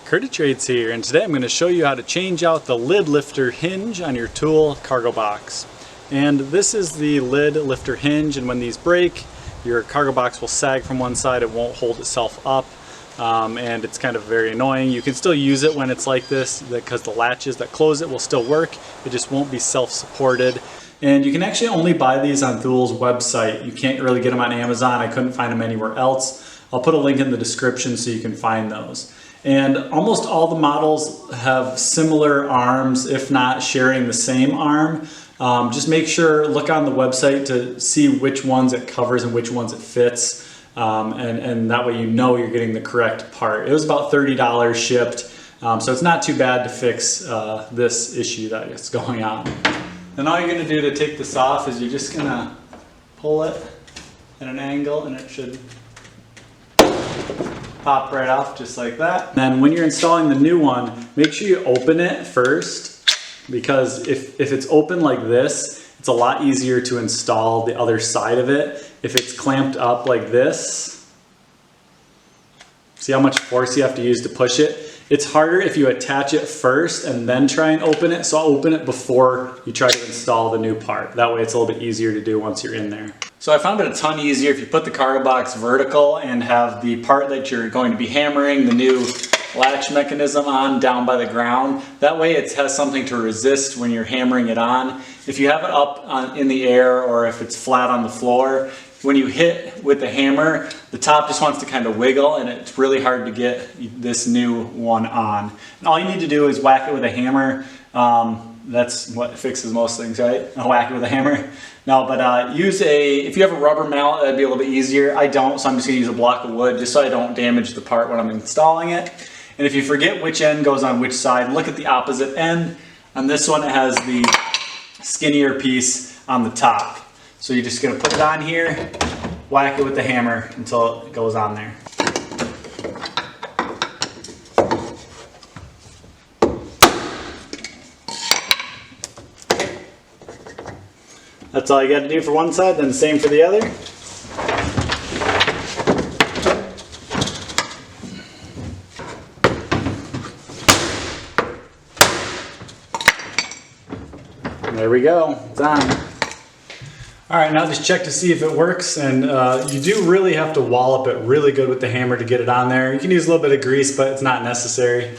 Curtis Trades here, and today I'm going to show you how to change out the lid lifter hinge on your THULE cargo box. And this is the lid lifter hinge, and when these break, your cargo box will sag from one side, it won't hold itself up, and it's kind of very annoying. You can still use it when it's like this because the latches that close it will still work, it just won't be self-supported. And you can actually only buy these on THULE's website. You can't really get them on Amazon. I couldn't find them anywhere else. I'll put a link in the description so you can find those. And almost all the models have similar arms, if not sharing the same arm. Just make sure, look on the website to see which ones it covers and which ones it fits. And that way you know you're getting the correct part. It was about $30 shipped, so it's not too bad to fix this issue that is going on. And all you're going to do to take this off is you're just going to pull it at an angle and it should pop right off just like that. And then when you're installing the new one, make sure you open it first, because if it's open like this, it's a lot easier to install the other side of it. If it's clamped up like this, see how much force you have to use to push it? It's harder if you attach it first and then try and open it. So open it before you try to install the new part. That way it's a little bit easier to do once you're in there. So I found it a ton easier if you put the cargo box vertical and have the part that you're going to be hammering the new latch mechanism on down by the ground. That way it has something to resist when you're hammering it on. If you have it up in the air or if it's flat on the floor, when you hit with the hammer, the top just wants to kind of wiggle and it's really hard to get this new one on. And all you need to do is whack it with a hammer. That's what fixes most things, right? Whack it with a hammer. No, but if you have a rubber mallet, that'd be a little bit easier. I don't, so I'm just gonna use a block of wood just so I don't damage the part when I'm installing it. And if you forget which end goes on which side, look at the opposite end. On this one, it has the skinnier piece on the top. So you're just gonna put it on here, whack it with the hammer until it goes on there. That's all you got to do for one side, then the same for the other. And there we go, it's on. All right, now just check to see if it works, and you do really have to wallop it really good with the hammer to get it on there. You can use a little bit of grease, but it's not necessary.